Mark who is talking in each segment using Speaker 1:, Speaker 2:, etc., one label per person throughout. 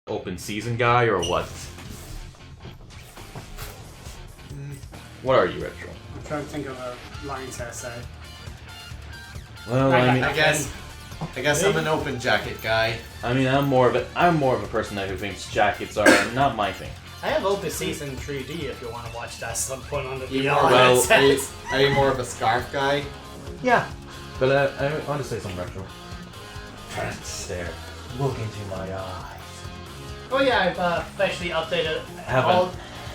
Speaker 1: open season guy or what? What are you, Retro?
Speaker 2: I'm trying to think of a line to say.
Speaker 1: Well, I mean,
Speaker 3: I guess I'm an open jacket guy.
Speaker 1: I mean, I'm more of a person who thinks jackets are not my thing.
Speaker 4: I have Open Season 3D if you want to watch that at some point on the
Speaker 3: You
Speaker 4: VR.
Speaker 1: Well,
Speaker 3: are you more of a scarf guy?
Speaker 1: Yeah, but I want to say something retro. Try to stare. Look into my eyes.
Speaker 4: Oh yeah, I've especially updated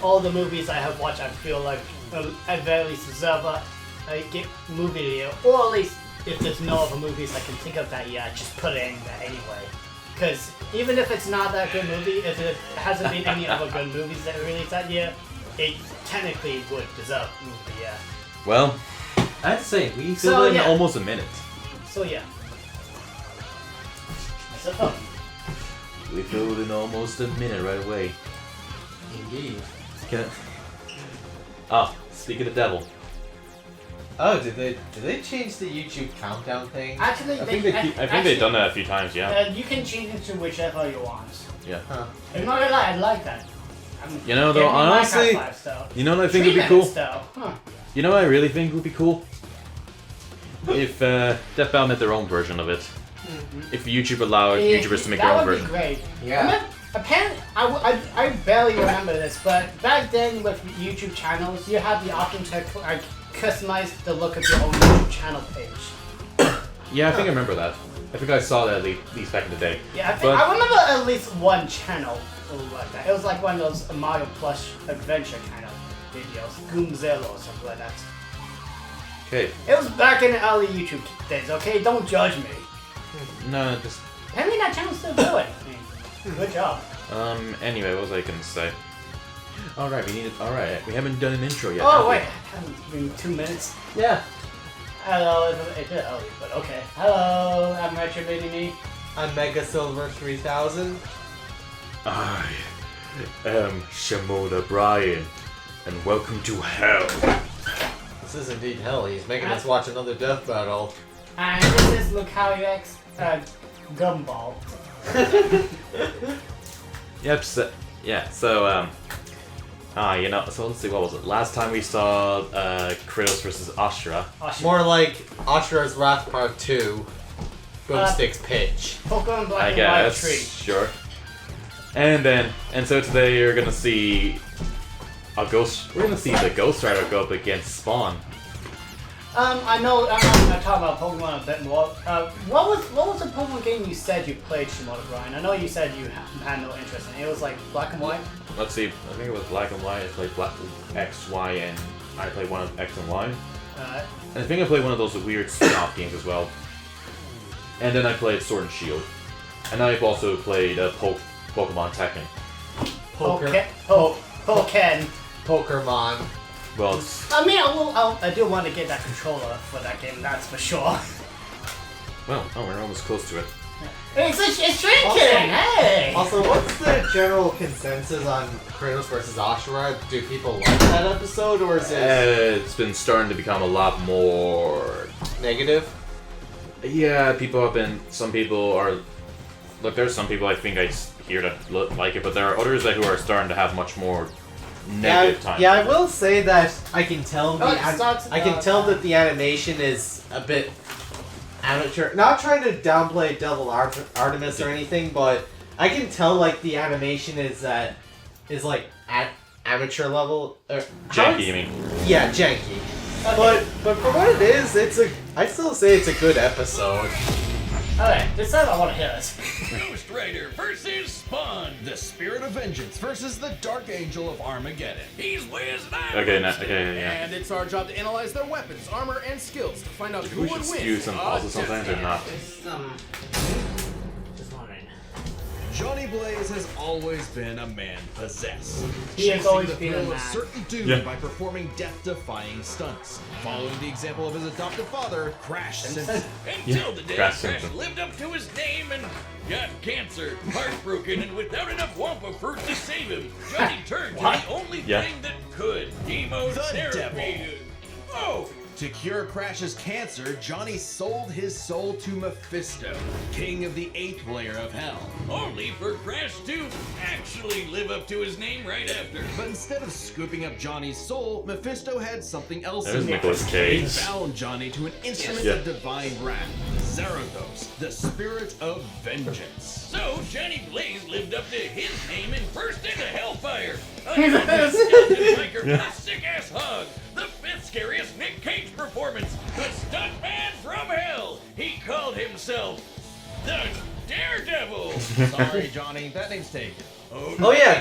Speaker 4: all the movies I have watched. I feel like at very least deserve a movie video, or at least if there's no other movies I can think of that yet, just put it in there anyway. Because even if it's not that good movie, if it hasn't been any other good movies that released that year, it technically would deserve a movie, yeah.
Speaker 1: Well, I have to say, we filled in almost a minute.
Speaker 4: So yeah. That's fun.
Speaker 1: We filled in almost a minute right away.
Speaker 3: Indeed.
Speaker 1: Speak of the devil.
Speaker 3: Oh, did they change the YouTube countdown thing?
Speaker 4: Actually,
Speaker 1: I think they've done that a few times, yeah.
Speaker 4: You can change it to whichever you want.
Speaker 1: Yeah.
Speaker 3: Huh.
Speaker 4: I'm not gonna lie, I like that.
Speaker 1: You know, though, honestly, you know what I think would be cool?
Speaker 4: Huh.
Speaker 1: You know what I really think would be cool? If Death Battle made their own version of it.
Speaker 4: Mm-hmm.
Speaker 1: If YouTube allowed YouTubers to make their own version.
Speaker 4: That would be great.
Speaker 3: Yeah.
Speaker 4: Apparently, I barely remember this, but back then with YouTube channels, you had the option to customize the look of your own YouTube channel page.
Speaker 1: Yeah, I think I remember that. I think I saw that at least back in the day.
Speaker 4: Yeah, I remember at least one channel like that. It was like one of those Mario Plush adventure kind of videos, Goomzilla or something like that.
Speaker 1: Okay.
Speaker 4: It was back in the early YouTube days, okay? Don't judge me.
Speaker 1: No, just...
Speaker 4: Apparently that channel's still going. Good job.
Speaker 1: Anyway, what was I gonna say? Alright, we haven't done an intro yet.
Speaker 4: Oh, wait. It hasn't been 2 minutes.
Speaker 1: Yeah.
Speaker 4: Hello, it did early, but okay. Hello, I'm Retro Me.
Speaker 3: I'm Mega Silver 3000.
Speaker 1: I am Shimoda Brian, and welcome to hell.
Speaker 3: This is indeed hell. He's making us watch another death battle.
Speaker 4: And this is Lucario X Gumball.
Speaker 1: Yep, so let's see, what was it? Last time we saw Kratos versus Ashura.
Speaker 3: More like Ashura's Wrath Part 2. Boomstick's pitch.
Speaker 4: Pokemon Black
Speaker 1: I
Speaker 4: and White
Speaker 1: guess,
Speaker 4: Tree.
Speaker 1: sure. And so today you're gonna see we're gonna see the Ghost Rider go up against Spawn.
Speaker 4: I know I'm gonna talk about Pokemon a bit more. What was the Pokemon game you said you played, Shimoda Brian? I know you said you had no interest in it. It was like Black and White?
Speaker 1: Let's see, I think it was Black and White. I played X, Y, and I played one of X and Y. And I think I played one of those weird spin-off games as well. And then I played Sword and Shield. And I've also played Pokemon Tekken.
Speaker 3: Pokemon.
Speaker 1: Well, it's...
Speaker 4: I mean, I do want to get that controller for that game, that's for sure.
Speaker 1: Well, we're almost close to it.
Speaker 4: It's shrinking, hey!
Speaker 3: Also, what's the general consensus on Kratos versus Ashura? Do people like that episode, or is it
Speaker 1: It's been starting to become a lot more...
Speaker 3: negative?
Speaker 1: Yeah, some people are... Look, there's some people I think I hear that like it, but there are others who are starting to have much more negative time.
Speaker 3: Yeah, I will say that I can tell
Speaker 4: that
Speaker 3: the animation is a bit amateur. Not trying to downplay Devil Artemis or anything, but I can tell like the animation is like at amateur level.
Speaker 1: Janky, you mean?
Speaker 3: Yeah, janky.
Speaker 4: Okay.
Speaker 3: But for what it is, I'd still say it's a good episode.
Speaker 4: Okay, this time I want to hear this.
Speaker 5: Ghost Rider versus Spawn, the Spirit of Vengeance versus the Dark Angel of Armageddon. He's whizzed out.
Speaker 1: Okay, yeah.
Speaker 6: And it's our job to analyze their weapons, armor, and skills to find out who
Speaker 1: We
Speaker 6: would
Speaker 1: should
Speaker 6: win.
Speaker 1: skew some pauses sometimes or not.
Speaker 4: Just wondering.
Speaker 5: Johnny Blaze has always been a man possessed.
Speaker 4: He has
Speaker 5: Chasing
Speaker 4: always
Speaker 5: the
Speaker 4: been a
Speaker 5: thrill of
Speaker 4: man.
Speaker 5: certain doom
Speaker 1: Yeah.
Speaker 5: by performing death-defying stunts. Following the example of his adoptive father, Crash Simpson.
Speaker 7: Until the day
Speaker 1: Crash
Speaker 7: Crash
Speaker 1: Simpson.
Speaker 7: lived up to his name and got cancer, heartbroken, and without enough Wampa fruit to save him, Johnny turned to the only
Speaker 1: Yeah.
Speaker 7: thing that could: chemotherapy. Oh,
Speaker 5: To cure Crash's cancer, Johnny sold his soul to Mephisto, king of the 8th layer of hell.
Speaker 7: Only for Crash to actually live up to his name right after.
Speaker 5: But instead of scooping up Johnny's soul, Mephisto had something else
Speaker 1: There's
Speaker 5: in mind.
Speaker 1: Nicolas Cage.
Speaker 5: He bound Johnny to an instrument
Speaker 1: Yeah.
Speaker 5: of divine wrath, Zarathos, the spirit of vengeance.
Speaker 7: So Johnny Blaze lived up to his name and burst into hellfire. A skeleton biker with a sick-ass hog. The 5th scariest Nick Cage performance. The stuntman from hell. He called himself the Daredevil.
Speaker 5: Sorry, Johnny, that name's taken.
Speaker 3: Oh yeah,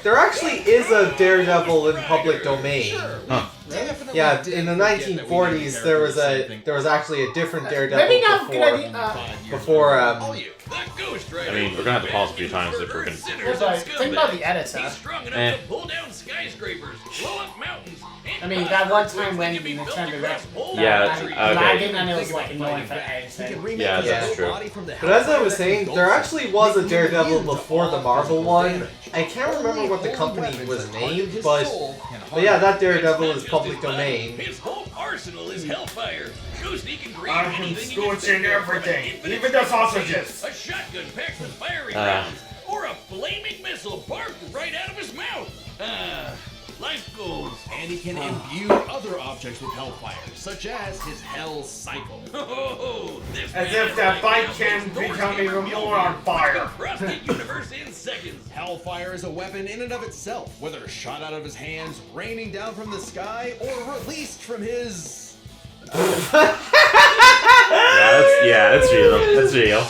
Speaker 3: there actually is a Daredevil in public domain.
Speaker 1: Huh.
Speaker 5: Definitely
Speaker 3: Yeah,
Speaker 5: did
Speaker 3: in the
Speaker 5: forget that we named
Speaker 3: 1940s there was
Speaker 5: characters
Speaker 3: actually a different Daredevil
Speaker 4: Maybe not good
Speaker 3: before
Speaker 7: All you, the Ghost Rider.
Speaker 1: I mean, we're gonna have to pause a few times if we're gonna.
Speaker 7: Sinners
Speaker 4: Sorry,
Speaker 7: and
Speaker 4: think about the
Speaker 7: scumbags.
Speaker 4: editor.
Speaker 7: He's strong enough
Speaker 1: Eh.
Speaker 7: to pull down skyscrapers, blow up mountains.
Speaker 4: I mean, that one time when
Speaker 7: we
Speaker 4: the turned around,
Speaker 1: Yeah, okay.
Speaker 4: lagging and it was like annoying for
Speaker 5: He can
Speaker 4: editing.
Speaker 5: remake
Speaker 1: Yeah,
Speaker 5: his
Speaker 1: that's
Speaker 5: whole
Speaker 1: true.
Speaker 5: body from the
Speaker 3: But as I was
Speaker 5: Hellfire
Speaker 3: saying,
Speaker 5: Vessel
Speaker 3: there
Speaker 5: Ghost
Speaker 3: actually was a
Speaker 5: making
Speaker 3: Daredevil
Speaker 5: immune to
Speaker 3: before the
Speaker 5: all
Speaker 3: Marvel
Speaker 5: physical
Speaker 3: one.
Speaker 5: damage.
Speaker 3: I can't remember what the
Speaker 5: Only
Speaker 3: company
Speaker 5: weapons
Speaker 3: was
Speaker 5: that target
Speaker 3: named,
Speaker 5: his
Speaker 3: but
Speaker 5: soul can harm
Speaker 3: yeah, that
Speaker 7: It's
Speaker 3: Daredevil
Speaker 7: not
Speaker 3: is
Speaker 7: just
Speaker 3: public
Speaker 7: his body,
Speaker 3: domain.
Speaker 7: His whole arsenal is hellfire. Ghosty can create
Speaker 2: I can
Speaker 7: anything he
Speaker 2: scorch
Speaker 7: can think
Speaker 2: in
Speaker 7: of, from an
Speaker 2: everything,
Speaker 7: infinite
Speaker 2: even the
Speaker 7: space
Speaker 2: sausages.
Speaker 7: station, a shotgun packed with fiery rounds, or a flaming missile barked right out of his mouth. Life goals.
Speaker 5: And he can imbue other objects with hellfire, such as his hell cycle.
Speaker 7: Oh, this
Speaker 2: As
Speaker 7: man
Speaker 2: if
Speaker 7: is
Speaker 2: that
Speaker 7: like
Speaker 2: bike
Speaker 7: Elvis
Speaker 2: can
Speaker 7: Thor's
Speaker 2: become
Speaker 7: hammer
Speaker 2: even more
Speaker 7: Mjolnir,
Speaker 2: on fire.
Speaker 7: which can cross the universe in seconds.
Speaker 5: Hellfire is a weapon in and of itself, whether shot out of his hands, raining down from the sky, or released from his...
Speaker 1: Yeah, that's real. That's real.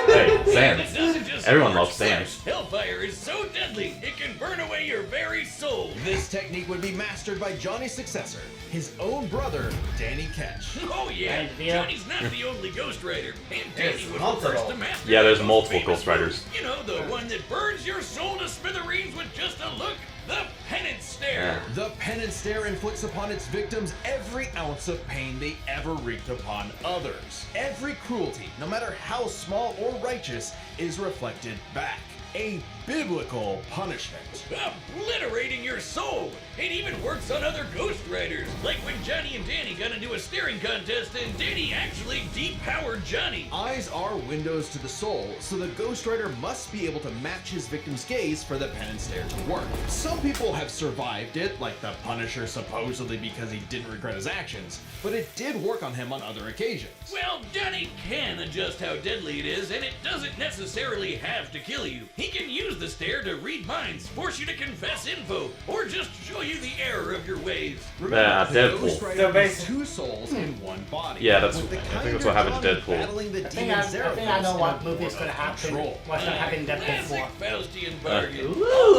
Speaker 1: Hey,
Speaker 7: And it
Speaker 1: Sans.
Speaker 7: doesn't just
Speaker 1: Everyone
Speaker 7: scorch
Speaker 1: loves Sans.
Speaker 7: flesh. Hellfire is so deadly, it can burn away your very soul.
Speaker 5: This technique would be mastered by Johnny's successor, his own brother, Danny Ketch.
Speaker 7: Oh yeah,
Speaker 4: And Via.
Speaker 7: Johnny's not the only Ghost Rider, and Danny
Speaker 2: It's
Speaker 7: was the
Speaker 2: multiple.
Speaker 7: first to master.
Speaker 1: Yeah, there's
Speaker 7: the
Speaker 1: multiple
Speaker 7: famous
Speaker 1: Ghost Riders.
Speaker 7: move. You know, the one that burns your soul to smithereens with just a look. The penance stare.
Speaker 5: The penance stare inflicts upon its victims every ounce of pain they ever wreaked upon others. Every cruelty, no matter how small or righteous, is reflected back. A biblical punishment.
Speaker 7: Obliterating your soul. It even works on other Ghost Riders, like when Johnny and Danny got into a staring contest and Danny actually depowered Johnny.
Speaker 5: Eyes are windows to the soul, so the Ghost Rider must be able to match his victim's gaze for the penance stare to work. Some people have survived it, like the Punisher supposedly because he didn't regret his actions, but it did work on him on other occasions.
Speaker 7: Well, Johnny can adjust how deadly it is, and it doesn't necessarily have to kill you. He can use the stare to read minds, force you to confess info, or just show you the error of your ways.
Speaker 5: Remember, the
Speaker 1: Deadpool.
Speaker 5: Ghost Rider
Speaker 2: So
Speaker 5: has
Speaker 2: basically-
Speaker 5: two souls in one body.
Speaker 1: Yeah, that's-
Speaker 5: with the
Speaker 1: I think
Speaker 5: kinder
Speaker 1: that's what happened to
Speaker 5: Johnny
Speaker 1: Deadpool.
Speaker 5: battling the
Speaker 4: I
Speaker 5: demon
Speaker 4: think I know
Speaker 5: Zarathos
Speaker 4: what
Speaker 5: in a
Speaker 4: movie is
Speaker 5: war
Speaker 4: gonna
Speaker 5: of
Speaker 4: happen.
Speaker 5: control.
Speaker 4: What's gonna happen in Deadpool
Speaker 7: Classic
Speaker 4: 4.
Speaker 7: Faustian bargain.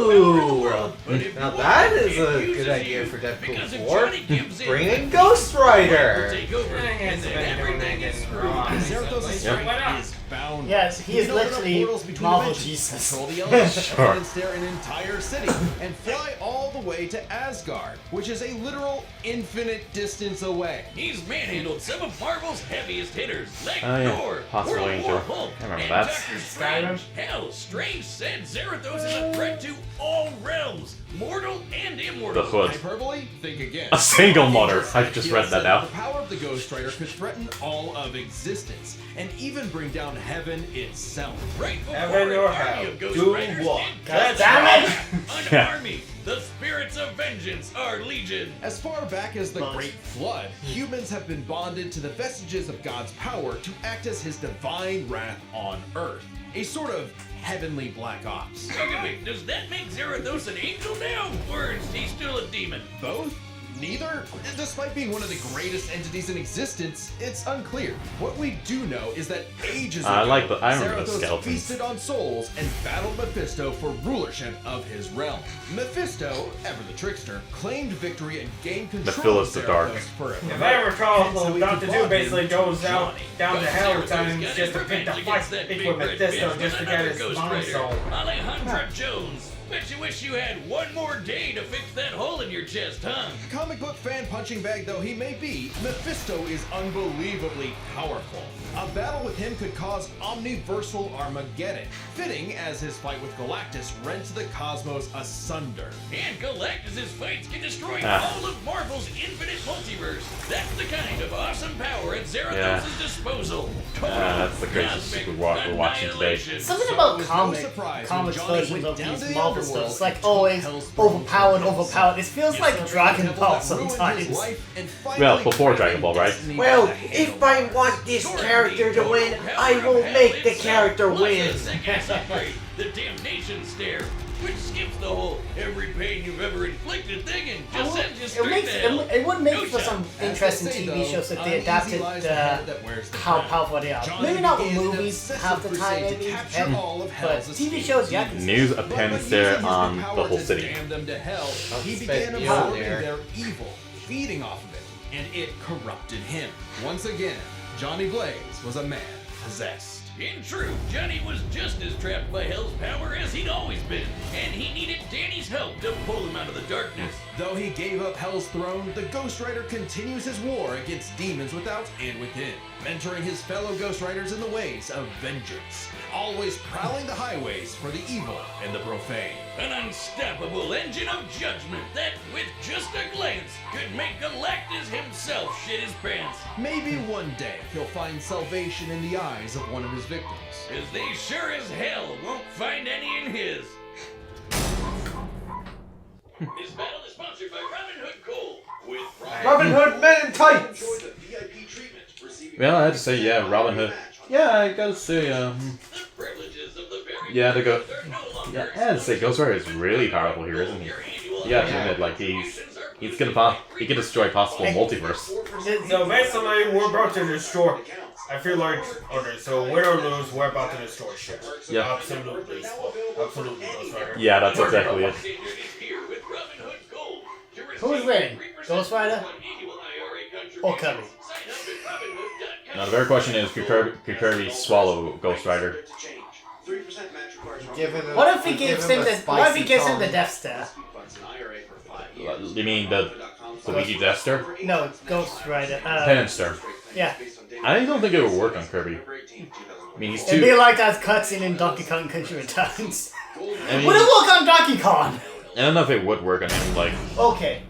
Speaker 3: Ooh!
Speaker 7: But if
Speaker 3: Now
Speaker 7: you
Speaker 3: that
Speaker 7: want,
Speaker 3: is a
Speaker 7: it uses
Speaker 3: good idea
Speaker 7: you,
Speaker 3: for Deadpool
Speaker 7: because if
Speaker 3: 4.
Speaker 7: Johnny gives in,
Speaker 3: Bring in Ghost Rider!
Speaker 7: take over, and then everything is screwed.
Speaker 5: Zarathos'
Speaker 1: Yep.
Speaker 5: strength is bound.
Speaker 4: Yes, he is
Speaker 5: can open up
Speaker 4: literally
Speaker 5: portals between
Speaker 4: Marvel
Speaker 5: dimensions,
Speaker 4: Jesus.
Speaker 5: Control the elements,
Speaker 1: Sure.
Speaker 5: and stare an entire city, and fly all the way to Asgard, which is a literal infinite distance away.
Speaker 7: He's manhandled some of Marvel's heaviest hitters, like
Speaker 1: Oh, yeah.
Speaker 7: Thor,
Speaker 1: Possible
Speaker 7: World War
Speaker 1: Angel.
Speaker 7: Hulk,
Speaker 1: I remember
Speaker 7: and
Speaker 1: that.
Speaker 7: Doctor Strange.
Speaker 4: Skyrim.
Speaker 7: Hell, Strange said Zarathos is a threat to all realms, mortal and immortal.
Speaker 1: The Hood.
Speaker 5: Hyperbole? Think again.
Speaker 1: A single mother. I've just read that
Speaker 5: Said
Speaker 1: now.
Speaker 5: The power of the Ghost Rider could threaten all of existence, and even bring down heaven itself.
Speaker 7: Right before
Speaker 2: Heaven or
Speaker 7: an army
Speaker 2: hell,
Speaker 7: of Ghost
Speaker 2: do
Speaker 7: Riders
Speaker 2: what?
Speaker 7: did
Speaker 4: God
Speaker 7: come
Speaker 4: damn it!
Speaker 7: An
Speaker 1: Yeah.
Speaker 7: army, the spirits of vengeance are legion.
Speaker 5: As far back as the
Speaker 4: Close.
Speaker 5: Great Flood, humans have been bonded to the vestiges of God's power to act as his divine wrath on Earth. A sort of heavenly Black Ops.
Speaker 7: Okay, wait, does that make Zarathos an angel now, or is he still a demon?
Speaker 5: Both? Neither? Despite being one of the greatest entities in existence, it's unclear. What we do know is that ages ago,
Speaker 1: I remember the
Speaker 5: Zarathos
Speaker 1: skeletons.
Speaker 5: feasted on souls and battled Mephisto for rulership of his realm. Mephisto, ever the trickster, claimed victory and gained control of
Speaker 1: Mephilus the Dark.
Speaker 5: Zarathos forever.
Speaker 2: If I recall,
Speaker 5: Hence how
Speaker 2: what
Speaker 5: he
Speaker 2: Dr. Doom
Speaker 5: brought
Speaker 2: basically
Speaker 5: him to
Speaker 2: goes out
Speaker 5: Johnny.
Speaker 2: down to
Speaker 7: But
Speaker 2: hell
Speaker 7: Zarathos
Speaker 2: times
Speaker 7: got
Speaker 2: just to
Speaker 7: his
Speaker 2: pick the
Speaker 7: revenge
Speaker 2: fight
Speaker 7: against that
Speaker 2: with
Speaker 7: big red
Speaker 2: Mephisto
Speaker 7: bitch
Speaker 2: just to
Speaker 7: with
Speaker 2: get
Speaker 7: another
Speaker 2: his
Speaker 7: Ghost
Speaker 2: mind
Speaker 7: Rider.
Speaker 2: soul.
Speaker 7: Alejandra Jones. Bet you wish you had one more day to fix that hole in your chest, huh?
Speaker 5: Comic book fan punching bag though he may be, Mephisto is unbelievably powerful. A battle with him could cause omniversal Armageddon, fitting as his fight with Galactus rents the cosmos asunder.
Speaker 7: And Galactus' fights can destroy all of Marvel's infinite multiverse. That's the kind of awesome power at Zarathos' disposal.
Speaker 1: That's the craziest shit we're watching today.
Speaker 4: Something about comics versions of these Marvel stuff. It's like always overpowered. It feels like Dragon Ball sometimes.
Speaker 1: Well, before Dragon Ball, right?
Speaker 3: Well, if I want this character to win, I will make the character win.
Speaker 7: The damnation stare, which skips the whole every pain you've ever inflicted thing and just sends you straight to hell.
Speaker 4: It would make for some interesting TV shows if they adapted how powerful they are. Maybe not with movies half the time, maybe. But TV shows, yeah.
Speaker 1: News a pen stare on the whole city.
Speaker 5: He began absorbing their evil, feeding off of it, and it corrupted him. Once again, Johnny Blaze was a man possessed.
Speaker 7: In truth, Johnny was just as trapped by Hell's power as he'd always been, and he needed Danny's help to pull him out of the darkness.
Speaker 5: Though he gave up Hell's throne, the Ghost Rider continues his war against demons without and within, mentoring his fellow Ghost Riders in the ways of vengeance, always prowling the highways for the evil and the profane.
Speaker 7: An unstoppable engine of judgment that, with just a glance, could make Galactus himself shit his pants.
Speaker 5: Maybe one day he'll find salvation in the eyes of one of his victims.
Speaker 7: As they sure as hell won't find any in his. This battle is sponsored by Robin Hood Cole with
Speaker 3: Robin Hood Men in Tights!
Speaker 1: Well, I have to say, yeah, Robin Hood. Yeah, I gotta say,
Speaker 7: the privileges of the very
Speaker 1: yeah, the go.
Speaker 7: are no longer
Speaker 1: Yeah, I have to say, Ghost Rider is really powerful here, isn't he? You have to admit, like he's gonna he can destroy possible multiverse.
Speaker 8: So basically, we're about to destroy. I feel like, okay, so win or lose, we're about to destroy shit.
Speaker 1: Yeah.
Speaker 8: Absolutely. Absolutely, Ghost Rider.
Speaker 1: Yeah, that's exactly it.
Speaker 4: Who's winning? Ghost Rider or Kirby?
Speaker 1: Now the very question is, could Kirby swallow Ghost Rider?
Speaker 4: What if he gives him the Death Star?
Speaker 1: You mean the Luigi Death Star?
Speaker 4: No, Ghost Rider.
Speaker 1: Penance Star.
Speaker 4: Yeah.
Speaker 1: I don't think it would work on Kirby. I mean, he's
Speaker 4: It'd
Speaker 1: too.
Speaker 4: be like that cutscene in Donkey Kong Country Returns.
Speaker 1: I mean,
Speaker 4: Would it work on Donkey Kong?
Speaker 1: I don't know if it would work on him. Like,
Speaker 4: Okay.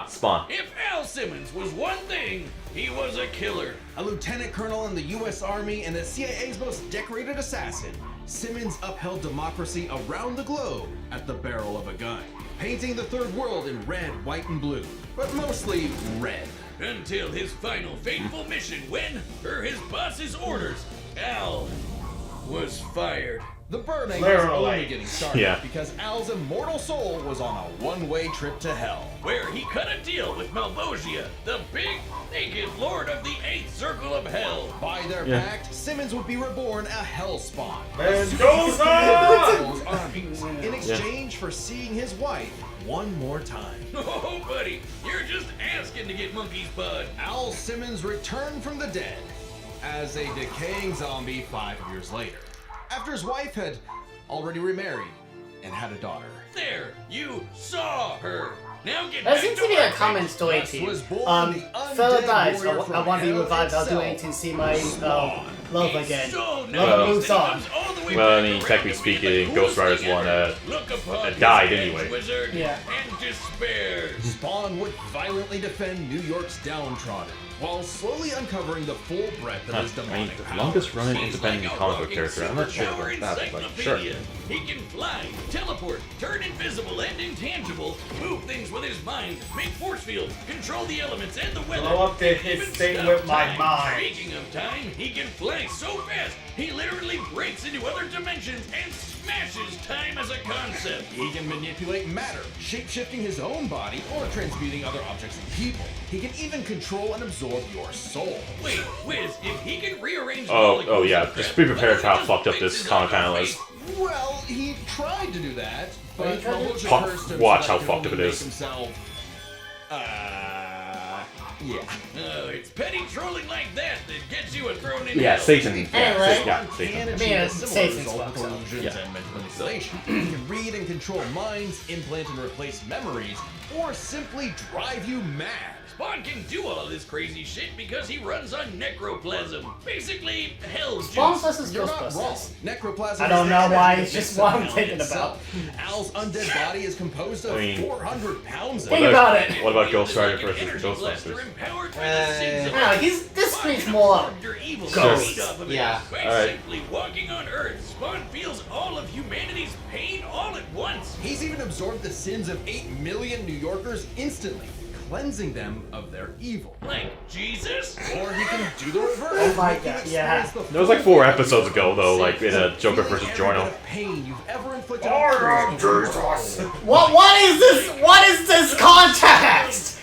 Speaker 1: Spawn.
Speaker 7: If Al Simmons was one thing, he was a killer.
Speaker 5: A lieutenant colonel in the U.S. Army and the CIA's most decorated assassin, Simmons upheld democracy around the globe at the barrel of a gun, painting the third world in red, white, and blue, but mostly red.
Speaker 7: Until his final fateful mission when, per his boss's orders, Al was fired.
Speaker 5: The burning was only
Speaker 8: Literally.
Speaker 5: getting started
Speaker 1: Yeah.
Speaker 5: because Al's immortal soul was on a one-way trip to hell.
Speaker 7: Where he cut a deal with Malvosia, the big, naked lord of the 8th Circle of Hell.
Speaker 5: By their
Speaker 1: Yeah.
Speaker 5: pact, Simmons would be reborn a Hellspawn.
Speaker 8: Mendoza!
Speaker 5: Hell's armies in exchange for seeing his wife one more time.
Speaker 7: Oh, buddy, you're just asking to get monkey's bud.
Speaker 5: Al Simmons returned from the dead as a decaying zombie 5 years later, after his wife had already remarried and had a daughter.
Speaker 7: There, you saw her. Now get
Speaker 4: That
Speaker 7: back
Speaker 4: seems
Speaker 7: to
Speaker 4: to be a
Speaker 7: work.
Speaker 4: common story
Speaker 5: Thus
Speaker 4: team.
Speaker 5: was born the undead
Speaker 4: Fella dies.
Speaker 5: warrior
Speaker 4: I
Speaker 5: from
Speaker 4: want to be
Speaker 5: hell
Speaker 4: revived. I'll do
Speaker 5: itself.
Speaker 4: anything to see my love again.
Speaker 7: So
Speaker 4: Love
Speaker 7: nice
Speaker 4: moves
Speaker 7: that he
Speaker 4: on.
Speaker 7: comes all the way
Speaker 1: Well, I
Speaker 7: back
Speaker 1: mean,
Speaker 7: around
Speaker 1: technically
Speaker 7: to be the
Speaker 1: speaking,
Speaker 7: coolest
Speaker 1: Ghost Rider's
Speaker 7: thing
Speaker 1: one
Speaker 7: ever. Look upon his
Speaker 1: died
Speaker 7: dead
Speaker 1: anyway.
Speaker 7: Wizard
Speaker 4: Yeah.
Speaker 7: and despairs.
Speaker 5: Spawn would violently defend New York's downtrodden, while slowly uncovering the full breadth of his
Speaker 1: I mean,
Speaker 5: demonic
Speaker 1: the
Speaker 5: power.
Speaker 1: longest running
Speaker 7: He's
Speaker 1: independent
Speaker 7: like a
Speaker 1: comic book
Speaker 7: walking
Speaker 1: character. I'm not sure
Speaker 7: superpower
Speaker 1: about that, but sure.
Speaker 7: encyclopedia. He can fly, teleport, turn invisible and intangible, move things with his mind, make force fields, control the elements and the weather.
Speaker 8: Blow up the his
Speaker 7: even
Speaker 8: thing
Speaker 7: stop
Speaker 8: with my
Speaker 7: time.
Speaker 8: mind.
Speaker 7: Speaking of time, he can fly so fast, he literally breaks into other dimensions and smashes time as a concept.
Speaker 5: He can manipulate matter, shape-shifting his own body or transmuting other objects and people. He can even control and absorb your soul.
Speaker 7: Wait, Wiz, if he can rearrange
Speaker 1: Oh
Speaker 7: molecules
Speaker 1: yeah.
Speaker 7: of
Speaker 1: Just
Speaker 7: crap,
Speaker 1: be prepared for
Speaker 7: why
Speaker 1: how
Speaker 7: don't he
Speaker 1: fucked up
Speaker 7: just
Speaker 1: this
Speaker 7: fix his
Speaker 1: comic
Speaker 7: own
Speaker 1: panel is.
Speaker 7: face?
Speaker 5: Well, he tried to do that, but Malvosia
Speaker 1: Fuck,
Speaker 5: cursed him
Speaker 1: watch
Speaker 5: so
Speaker 1: how
Speaker 5: that he
Speaker 1: fucked
Speaker 5: could
Speaker 1: up it
Speaker 5: only
Speaker 1: is.
Speaker 5: make himself, Yeah.
Speaker 7: It's petty trolling like that gets you thrown in
Speaker 1: Yeah,
Speaker 7: hell.
Speaker 1: Satan.
Speaker 4: Anyway.
Speaker 1: Yeah,
Speaker 5: Can
Speaker 1: Satan.
Speaker 5: achieve
Speaker 4: Yeah,
Speaker 5: a similar
Speaker 4: Satan's
Speaker 5: result with
Speaker 4: fucked up.
Speaker 5: illusions
Speaker 1: Yeah.
Speaker 5: and mental manipulation. He can read and control minds, implant and replace memories, or simply drive you mad.
Speaker 7: Spawn can do all this crazy shit because he runs on necroplasm. Basically, hell's
Speaker 4: Spawn
Speaker 7: juice.
Speaker 4: versus
Speaker 5: You're not wrong.
Speaker 4: Ghostbusters.
Speaker 5: Necroplasm
Speaker 4: I don't
Speaker 5: is
Speaker 4: know
Speaker 5: the
Speaker 4: why,
Speaker 5: energy
Speaker 4: it's just
Speaker 5: mix of
Speaker 4: what I'm
Speaker 5: Al
Speaker 4: thinking
Speaker 5: itself. Al's undead body is composed of
Speaker 1: I mean-
Speaker 5: 400 pounds of
Speaker 4: Think about it.
Speaker 1: What about Ghost Rider
Speaker 7: Like an
Speaker 1: versus
Speaker 7: energy blaster
Speaker 1: Ghostbusters?
Speaker 7: empowered by the sins of
Speaker 4: No, this screams more
Speaker 7: your evil
Speaker 4: Ghosts.
Speaker 7: feed off of it.
Speaker 3: Yeah.
Speaker 7: By
Speaker 1: Alright.
Speaker 7: simply walking on Earth, Spawn feels all of humanity's pain all at once.
Speaker 5: He's even absorbed the sins of 8 million New Yorkers instantly, cleansing them of their evil.
Speaker 7: Like Jesus?
Speaker 5: Or he can do the reverse.
Speaker 4: Oh my
Speaker 5: He can
Speaker 4: God,
Speaker 5: experience
Speaker 4: yeah.
Speaker 5: the
Speaker 1: That was like 4
Speaker 5: full
Speaker 1: episodes ago, though,
Speaker 5: sins,
Speaker 1: like in a Joker
Speaker 5: feeling
Speaker 1: versus
Speaker 5: every bit
Speaker 1: Jorno.
Speaker 5: of pain you've ever inflicted
Speaker 8: I
Speaker 5: on
Speaker 8: am
Speaker 5: others.
Speaker 8: Jesus.
Speaker 4: What is this? What is this context?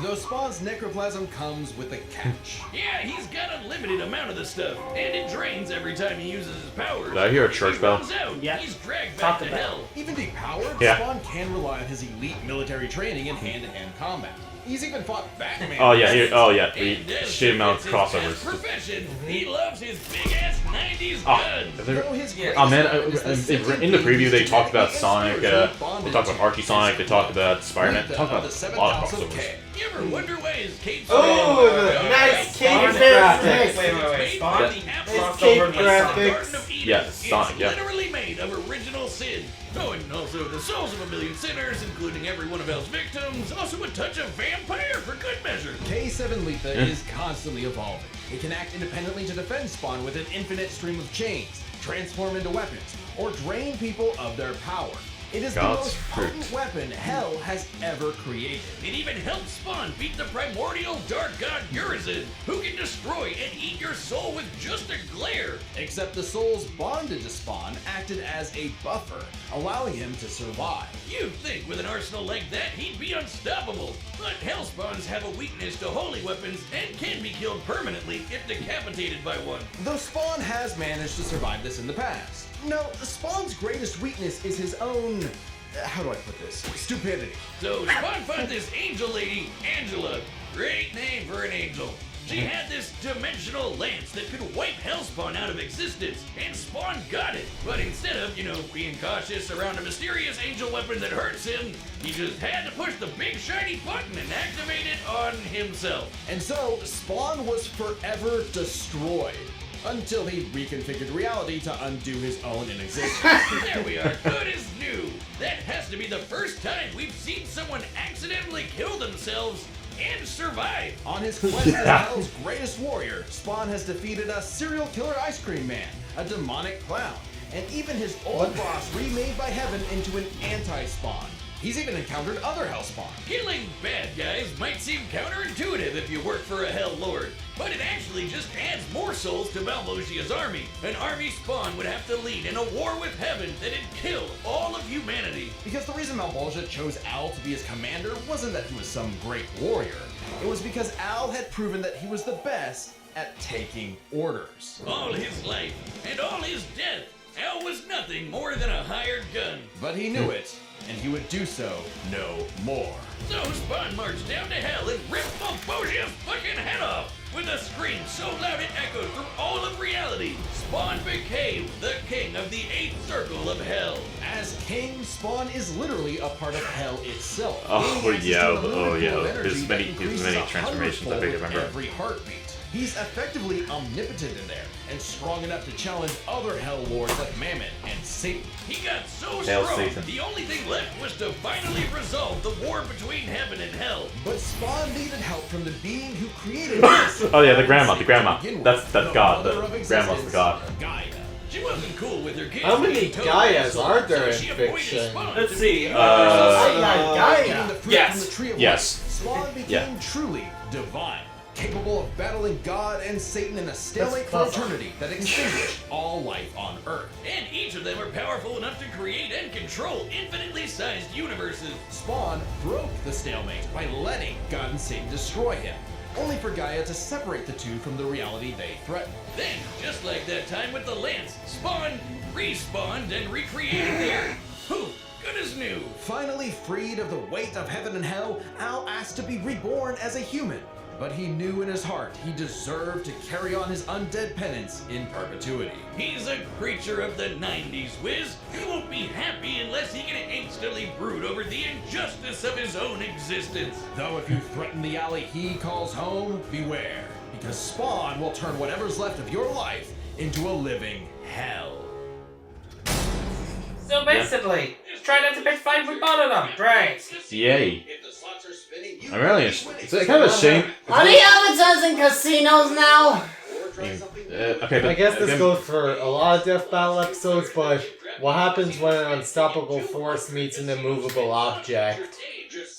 Speaker 5: Though Spawn's necroplasm comes with a catch.
Speaker 7: Yeah, he's got unlimited amount of the stuff, and it drains every time he uses his powers.
Speaker 1: Did I hear a church
Speaker 7: If he
Speaker 1: bell?
Speaker 7: runs out,
Speaker 4: Yeah.
Speaker 7: he's dragged
Speaker 4: Talk
Speaker 7: back to
Speaker 4: about it.
Speaker 7: hell.
Speaker 5: Even depowered,
Speaker 1: Yeah.
Speaker 5: Spawn can rely on his elite military training in hand-to-hand combat. He's even fought Batman.
Speaker 1: Oh yeah, here. Oh yeah.
Speaker 7: And
Speaker 1: The
Speaker 7: as
Speaker 1: shit amount of
Speaker 7: it's his past
Speaker 1: crossovers.
Speaker 7: profession, he loves his big-ass 90s
Speaker 1: Oh,
Speaker 7: guns.
Speaker 1: there-
Speaker 5: Though his
Speaker 1: oh man,
Speaker 5: greatest weapon is
Speaker 1: in the preview they talked about
Speaker 5: genetic
Speaker 1: Sonic.
Speaker 5: and
Speaker 1: They
Speaker 5: spiritual
Speaker 1: talked about Archie Sonic. They talked about Spider-Man. They talked about
Speaker 5: the
Speaker 1: a lot of
Speaker 5: 7th house of
Speaker 1: crossovers.
Speaker 5: K.
Speaker 7: You ever wonder why his cape's
Speaker 3: Oh, the nice cave graphics.
Speaker 8: Wait. Spawn
Speaker 7: the
Speaker 3: Nice
Speaker 8: crossed
Speaker 3: cave
Speaker 8: over to
Speaker 3: graphics.
Speaker 1: Yeah, Sonic,
Speaker 7: It's
Speaker 1: yeah.
Speaker 7: literally made of original sin. Oh, and also the souls of a million sinners, including every one of Hell's victims. Also a touch of vampire for good measure.
Speaker 5: K7 Letha is constantly evolving. It can act independently to defend Spawn with an infinite stream of chains, transform into weapons, or drain people of their power. It is
Speaker 1: God's
Speaker 5: the most
Speaker 1: fruit.
Speaker 5: potent weapon Hell has ever created.
Speaker 7: It even helped Spawn beat the primordial dark god Urizen, who can destroy and eat your soul with just a glare.
Speaker 5: Except the souls bonded to Spawn acted as a buffer, allowing him to survive.
Speaker 7: You'd think with an arsenal like that, he'd be unstoppable. But Hellspawns have a weakness to holy weapons and can be killed permanently if decapitated by one.
Speaker 5: Though Spawn has managed to survive this in the past. No, Spawn's greatest weakness is his own, how do I put this? Stupidity.
Speaker 7: So Spawn found this angel lady, Angela. Great name for an angel. She had this dimensional lance that could wipe Hellspawn out of existence, and Spawn got it. But instead of, being cautious around a mysterious angel weapon that hurts him, he just had to push the big shiny button and activate it on himself.
Speaker 5: And so, Spawn was forever destroyed. Until he reconfigured reality to undo his own inexistence.
Speaker 7: There we are, good as new. That has to be the first time we've seen someone accidentally kill themselves and survive.
Speaker 5: On his quest to Hell's greatest warrior, Spawn has defeated a serial killer ice cream man, a demonic clown, and even his old boss remade by Heaven into an anti-Spawn. He's even encountered other Hellspawn.
Speaker 7: Killing bad guys might seem counterintuitive if you work for a Hell Lord, but it actually just adds more souls to Malvosia's army. An army Spawn would have to lead in a war with Heaven that'd kill all of humanity.
Speaker 5: Because the reason Malvolgia chose Al to be his commander wasn't that he was some great warrior. It was because Al had proven that he was the best at taking orders.
Speaker 7: All his life and all his death, Al was nothing more than a hired gun.
Speaker 5: But he knew it, and he would do so no more.
Speaker 7: So Spawn marched down to hell and ripped Malvosia's fucking head off. With a scream so loud it echoed through all of reality, Spawn became the king of the 8th circle of hell.
Speaker 5: As king, Spawn is literally a part of hell itself.
Speaker 1: Oh,
Speaker 5: gaining access
Speaker 1: yeah,
Speaker 5: to a
Speaker 1: oh,
Speaker 5: molecule
Speaker 1: yeah.
Speaker 5: of energy
Speaker 1: His
Speaker 5: that
Speaker 1: many
Speaker 5: increases
Speaker 1: transformations, I think I
Speaker 5: 100-fold with
Speaker 1: remember.
Speaker 5: every heartbeat. He's effectively omnipotent in there, and strong enough to challenge other Hell Lords like Mammon and Satan.
Speaker 7: He got so
Speaker 1: Hail
Speaker 7: strong,
Speaker 1: Satan.
Speaker 7: the only thing left was to finally resolve the war between heaven and hell.
Speaker 5: But Spawn needed help from the being who created this.
Speaker 1: Oh yeah, the grandma. That's
Speaker 5: The
Speaker 1: God.
Speaker 5: mother
Speaker 1: The
Speaker 5: of
Speaker 1: grandma's the God.
Speaker 5: Gaia.
Speaker 7: She wasn't cool with her kids.
Speaker 3: How many
Speaker 7: being totally
Speaker 3: Gaias
Speaker 7: assholes,
Speaker 3: are there
Speaker 7: so she
Speaker 3: in
Speaker 7: appointed
Speaker 3: fiction?
Speaker 7: Spawn
Speaker 8: Let's
Speaker 7: to
Speaker 8: see.
Speaker 7: be
Speaker 5: Eating the fruit
Speaker 8: Yes.
Speaker 5: from the tree of
Speaker 1: Yes.
Speaker 5: life, Spawn became
Speaker 1: Yeah.
Speaker 5: truly divine, capable of battling God and Satan in a stalemate for
Speaker 4: That's
Speaker 5: eternity that extinguished all life on Earth.
Speaker 7: And each of them are powerful enough to create and control infinitely sized universes.
Speaker 5: Spawn broke the stalemate by letting God and Satan destroy him, only for Gaia to separate the two from the reality they threatened.
Speaker 7: Then, just like that time with the Lance, Spawn respawned and recreated the Earth. Whew, even as new.
Speaker 5: Finally freed of the weight of heaven and hell, Al asked to be reborn as a human. But he knew in his heart he deserved to carry on his undead penance in perpetuity.
Speaker 7: He's a creature of the 90s, Wiz. He won't be happy unless he can instantly brood over the injustice of his own existence.
Speaker 5: Though if you threaten the alley he calls home, beware. Because Spawn will turn whatever's left of your life into a living hell.
Speaker 8: So basically, just try not to pick fight with both of them. Right.
Speaker 1: Yay. I really, it's kind of a shame.
Speaker 4: Are they advertising casinos now?
Speaker 1: Okay, but
Speaker 3: I guess this goes for a lot of Death Battle episodes, but what happens when an unstoppable force meets an immovable object?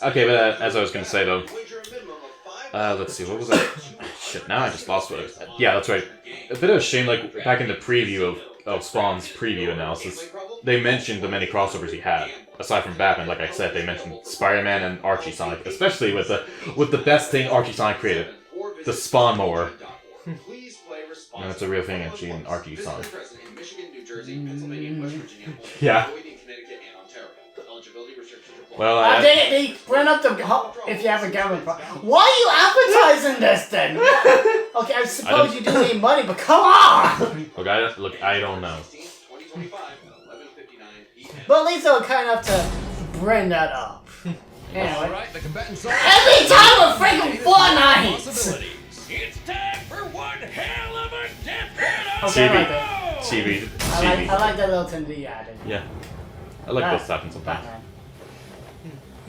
Speaker 1: Okay, but as I was gonna say though, let's see, what was that? Shit, now I just lost what it was. Yeah, that's right. A bit of a shame, like back in the preview of Spawn's preview analysis, they mentioned the many crossovers he had. Aside from Batman, like I said, they mentioned Spider-Man and Archie Sonic, especially with the best thing Archie Sonic created, the Spawn Mower. And that's a real thing actually in Archie Sonic. Yeah. Well,
Speaker 4: they ran up the if you have a government. Why are you advertising this then? Okay, I suppose you do need money, but come on!
Speaker 1: Look, I don't know.
Speaker 4: But at least they were kind enough to bring that up. Anyway.
Speaker 5: Alright, the combatants are...
Speaker 4: Every time we're freaking Fortnite!
Speaker 7: It's time for one hell of a death battle!
Speaker 4: Okay, I like that.
Speaker 1: Chibi.
Speaker 4: I like that little thing that you added.
Speaker 1: Yeah. I like this happen sometimes.
Speaker 4: Batman.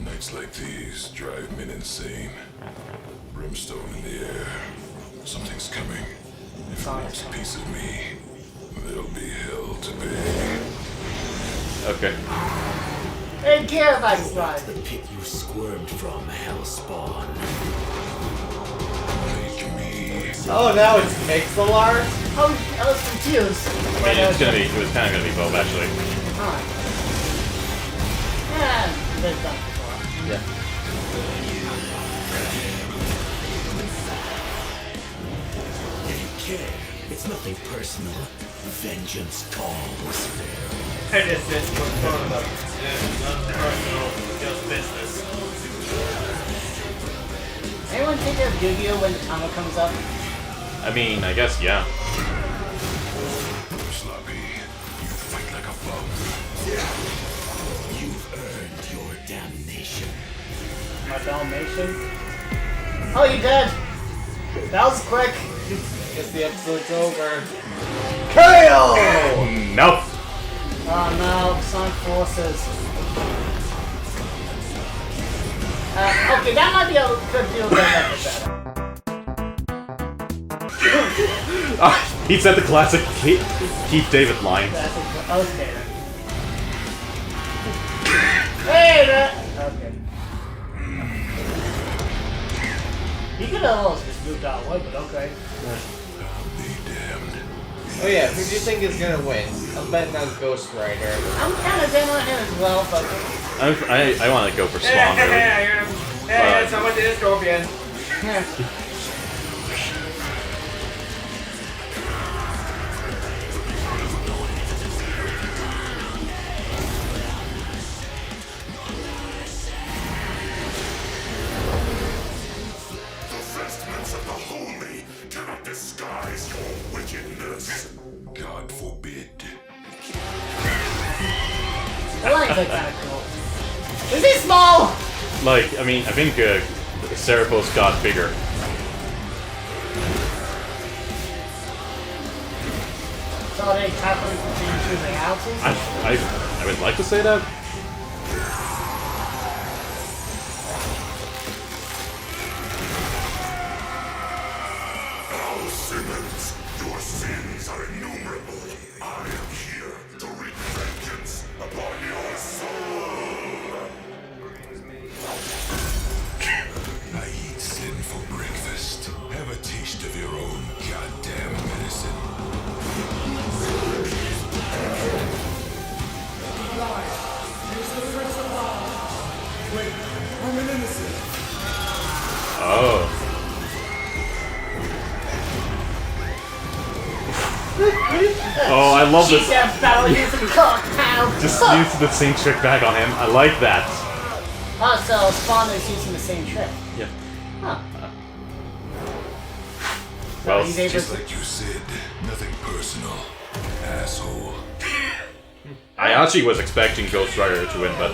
Speaker 9: Nights like these drive men insane. Brimstone in the air. Something's coming. If it wants a piece of me, there'll be hell to pay.
Speaker 1: Okay.
Speaker 4: Hey, care about slide.
Speaker 10: The pit you squirmed from, Hellspawn.
Speaker 9: Make me.
Speaker 3: Oh, now it's pixel art?
Speaker 4: Oh, I was confused.
Speaker 1: I mean, it was kind of gonna be both actually.
Speaker 4: Alright. Yeah, they've done before.
Speaker 1: Yeah.
Speaker 10: If you care, it's nothing personal. Vengeance calls.
Speaker 8: I just did what's fun about it. It's nothing personal, just business.
Speaker 4: Anyone think of Yu-Gi-Oh when the timer comes up?
Speaker 1: I mean, I guess, yeah.
Speaker 9: Sloppy, you fight like a bum.
Speaker 10: You've earned your damnation.
Speaker 4: My Dalmatian? Oh, you dead! That was quick!
Speaker 3: Guess the episode's over. KO!
Speaker 1: Nope.
Speaker 4: Oh no, Sonic Forces. Okay, that might be a good deal better.
Speaker 1: He said the classic Keith David line.
Speaker 4: That's okay then. Hey, that. Okay. He could have also just moved out of the way, but okay.
Speaker 3: Oh yeah, who do you think is gonna win? I'm betting on Ghost Rider.
Speaker 4: I'm kind of down on him as well, but.
Speaker 1: I want to go for Spawn, really.
Speaker 8: Hey, someone did a scorpion.
Speaker 9: Disguise your wickedness. God forbid.
Speaker 4: The lines are kind of cool. Is he small?
Speaker 1: Like, I mean, I think Serapos got bigger.
Speaker 4: So they traveling between choosing houses?
Speaker 1: I would like to say that.
Speaker 9: Simmons, your sins are innumerable. I am here to wreak vengeance upon your soul. I eat sin for breakfast. Have a taste of your own goddamn medicine.
Speaker 6: Wait, I'm an innocent.
Speaker 1: Oh. Oh, I love this.
Speaker 4: Battle using cock. Ow!
Speaker 1: Just use the same trick back on him. I like that.
Speaker 4: Oh, so Spawn is using the same trick.
Speaker 1: Yep.
Speaker 4: Huh.
Speaker 1: Well,
Speaker 4: he's able
Speaker 9: Just
Speaker 4: to...
Speaker 9: like you said, nothing personal, asshole.
Speaker 1: I actually was expecting Ghost Rider to win, but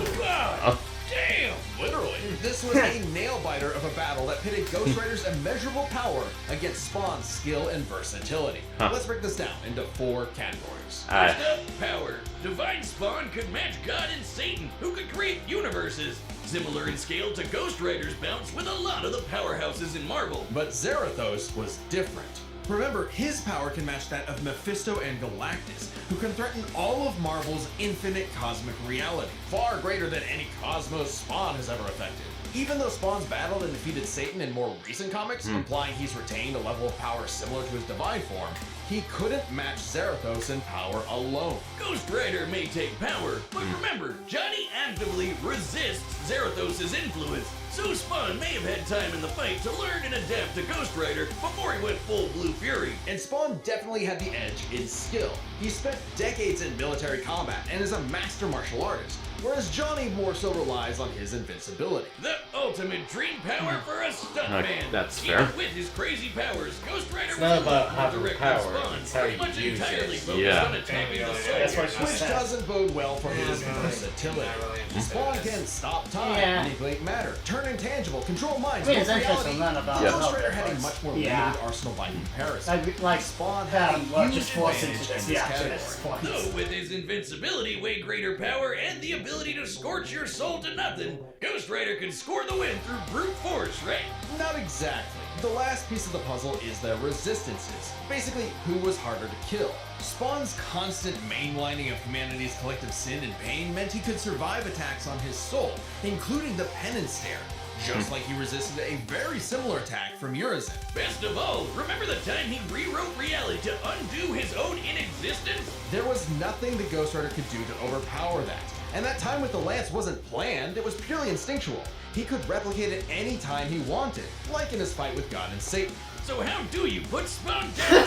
Speaker 7: Damn!
Speaker 5: Literally. This was a nail-biter of a battle that pitted Ghost Rider's immeasurable power against Spawn's skill and versatility.
Speaker 1: Huh.
Speaker 5: Let's break this down into 4 categories.
Speaker 7: First up, power. Divine Spawn could match God and Satan, who could create universes. Similar in scale to Ghost Rider's bounce with a lot of the powerhouses in Marvel.
Speaker 5: But Zarathos was different. Remember, his power can match that of Mephisto and Galactus, who can threaten all of Marvel's infinite cosmic reality, far greater than any cosmos Spawn has ever affected. Even though Spawn's battled and defeated Satan in more recent comics, implying he's retained a level of power similar to his divine form, he couldn't match Zarathos in power alone.
Speaker 7: Ghost Rider may take power, but remember, Johnny actively resists Zarathos' influence, so Spawn may have had time in the fight to learn and adapt to Ghost Rider before he went full Blue Fury.
Speaker 5: And Spawn definitely had the edge in skill. He spent decades in military combat and is a master martial artist, whereas Johnny more so relies on his invincibility.
Speaker 7: The ultimate dream power for a stuntman.
Speaker 1: That's
Speaker 7: Even
Speaker 1: fair.
Speaker 7: with his crazy powers, Ghost Rider
Speaker 3: It's
Speaker 7: was
Speaker 3: not
Speaker 7: a
Speaker 3: about
Speaker 7: lot
Speaker 3: having
Speaker 7: direct
Speaker 3: power,
Speaker 7: Spawn,
Speaker 3: it's how
Speaker 7: pretty
Speaker 3: you
Speaker 7: much
Speaker 3: use
Speaker 7: entirely
Speaker 3: it.
Speaker 7: focused
Speaker 1: Yeah.
Speaker 7: on attacking the
Speaker 2: That's
Speaker 7: soul.
Speaker 2: what she
Speaker 5: Which
Speaker 2: said.
Speaker 5: doesn't bode well for his versatility.
Speaker 2: Not really interested
Speaker 5: Spawn
Speaker 2: in this.
Speaker 5: can stop time,
Speaker 4: Yeah.
Speaker 5: manipulate matter, turn intangible, control minds,
Speaker 4: I mean, it's
Speaker 5: move
Speaker 4: interesting to
Speaker 5: reality.
Speaker 4: learn about
Speaker 1: Yeah.
Speaker 5: Ghost Rider had a
Speaker 4: parts.
Speaker 5: much more
Speaker 4: Yeah.
Speaker 5: limited arsenal by comparison.
Speaker 4: Like
Speaker 5: Spawn had a
Speaker 4: well,
Speaker 5: huge
Speaker 4: just force
Speaker 5: advantage
Speaker 4: into
Speaker 5: in
Speaker 4: this.
Speaker 5: this
Speaker 4: Yeah,
Speaker 5: category.
Speaker 4: this point.
Speaker 7: Though with his invincibility, way greater power, and the ability to scorch your soul to nothing, Ghost Rider can score the win through brute force, right?
Speaker 5: Not exactly. The last piece of the puzzle is the resistances. Basically, who was harder to kill. Spawn's constant mainlining of humanity's collective sin and pain meant he could survive attacks on his soul, including the penance stare, just like he resisted a very similar attack from Urizen.
Speaker 7: Best of all, remember the time he rewrote reality to undo his own inexistence?
Speaker 5: There was nothing the Ghost Rider could do to overpower that. And that time with the lance wasn't planned, it was purely instinctual. He could replicate it any time he wanted, like in his fight with God and Satan.
Speaker 7: So how do you put Spawn down?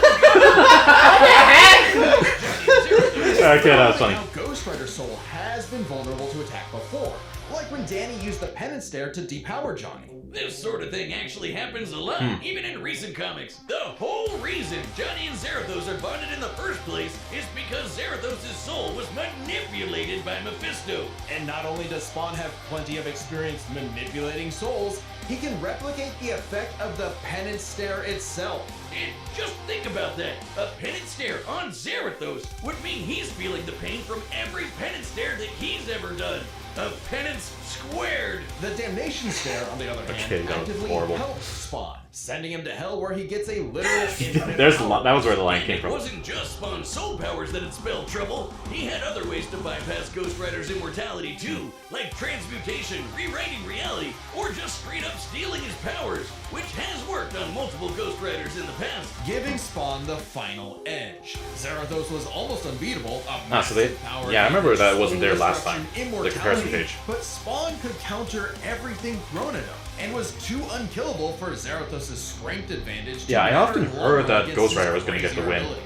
Speaker 1: Okay, that's funny.
Speaker 5: Now, Ghost Rider's soul has been vulnerable to attack before, like when Danny used the penance stare to depower Johnny.
Speaker 7: This sort of thing actually happens a lot, even in recent comics. The whole reason Johnny and Zarathos are bonded in the first place is because Zarathos' soul was manipulated by Mephisto.
Speaker 5: And not only does Spawn have plenty of experience manipulating souls, he can replicate the effect of the penance stare itself.
Speaker 7: And just think about that. A penance stare on Zarathos would mean he's feeling the pain from every penance stare that he's ever done. A penance squared.
Speaker 5: The damnation stare, on the other hand,
Speaker 1: Okay, that was
Speaker 5: actively
Speaker 1: horrible.
Speaker 5: helps Spawn, sending him to hell where he gets a literal infinite
Speaker 1: There's a
Speaker 5: power.
Speaker 1: lot. That was where the line
Speaker 7: And
Speaker 1: came
Speaker 7: it
Speaker 1: from.
Speaker 7: wasn't just Spawn's soul powers that had spelled trouble. He had other ways to bypass Ghost Rider's immortality too, like transmutation, rewriting reality, or just straight up stealing his powers, which has worked on multiple Ghost Riders in the past.
Speaker 5: Giving Spawn the final edge. Zarathos was almost unbeatable,
Speaker 1: So they, yeah, I remember that wasn't there last time. The comparison page.
Speaker 5: But Spawn could counter everything thrown at him, and was too unkillable for Zarathos' strength advantage.
Speaker 1: Yeah, I often
Speaker 5: matter
Speaker 1: heard
Speaker 5: long
Speaker 1: that
Speaker 5: against
Speaker 1: Ghost
Speaker 5: his
Speaker 1: Rider was going to get the
Speaker 5: crazier
Speaker 1: win.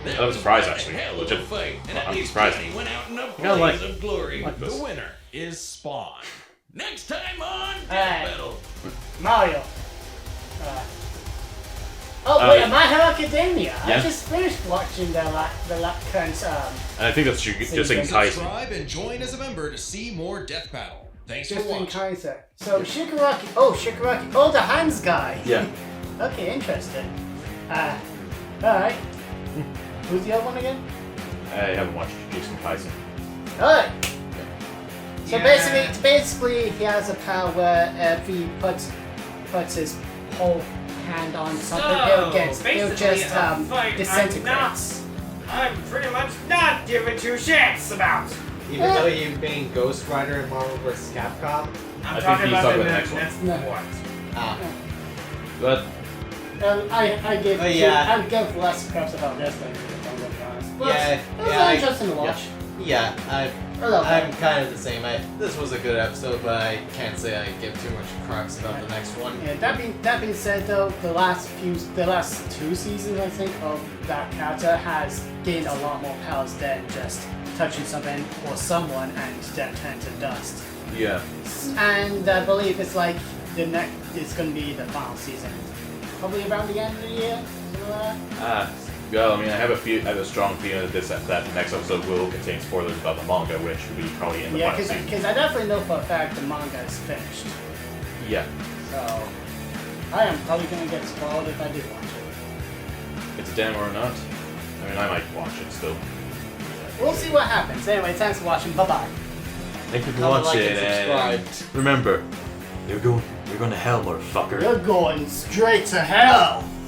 Speaker 5: abilities.
Speaker 1: I was surprised, actually.
Speaker 7: Hell of a
Speaker 1: Legit.
Speaker 7: fight, and at
Speaker 1: I'm
Speaker 7: least
Speaker 1: surprised.
Speaker 7: Johnny went out in a
Speaker 1: kinda like-
Speaker 7: blaze of glory.
Speaker 5: The winner is Spawn.
Speaker 7: Next time on Death
Speaker 4: Alright.
Speaker 7: Battle.
Speaker 4: Mario. Wait, My Hero Academia. I
Speaker 1: Yeah.
Speaker 4: just finished watching the current
Speaker 1: And I think that's just enticing.
Speaker 5: Subscribe and join as a member to see more Death Battle. Thanks for
Speaker 4: just in
Speaker 5: watching.
Speaker 4: Kaiser. So Shigaraki. Shigaraki. Oh, the hands guy.
Speaker 1: Yeah.
Speaker 4: Okay, interesting. Alright. Who's the other one again?
Speaker 1: I haven't watched Jason Kaisen.
Speaker 4: Alright. So
Speaker 2: Yeah.
Speaker 4: basically, he has a power where if he puts his whole hand on something, he'll just disintegrate.
Speaker 2: I'm pretty much not giving two shits about.
Speaker 3: Even though you've been Ghost Rider in Marvel vs. Capcom.
Speaker 1: I think he's talking about the next one.
Speaker 3: Ah.
Speaker 1: But
Speaker 4: I give
Speaker 3: yeah.
Speaker 4: I give less craps about this than I'm going to be honest. But
Speaker 3: Yeah,
Speaker 4: it was
Speaker 3: yeah,
Speaker 4: interesting to watch.
Speaker 3: Yeah, I'm kind of the same. This was a good episode, but I can't say I give too much crux about the next one.
Speaker 4: Yeah, that being said, though, the last 2 seasons, I think, of that character has gained a lot more powers than just touching something or someone and then turn to dust.
Speaker 1: Yeah.
Speaker 4: And I believe it's like it's going to be the final season, probably around the end of the year, something like that.
Speaker 1: Well, I mean, I have a strong feeling that that next episode will contain spoilers about the manga, which will be probably in the final season.
Speaker 4: Because I definitely know for a fact the manga is finished.
Speaker 1: Yeah.
Speaker 4: So I am probably going to get spoiled if I do watch it.
Speaker 1: It's a demo or not. I mean, I might watch it still.
Speaker 4: We'll see what happens. Anyway, thanks for watching. Bye bye.
Speaker 1: Thank you for
Speaker 3: Comment,
Speaker 1: watching,
Speaker 3: like, and
Speaker 1: and remember, you're going to hell, motherfucker.
Speaker 4: You're going straight to hell.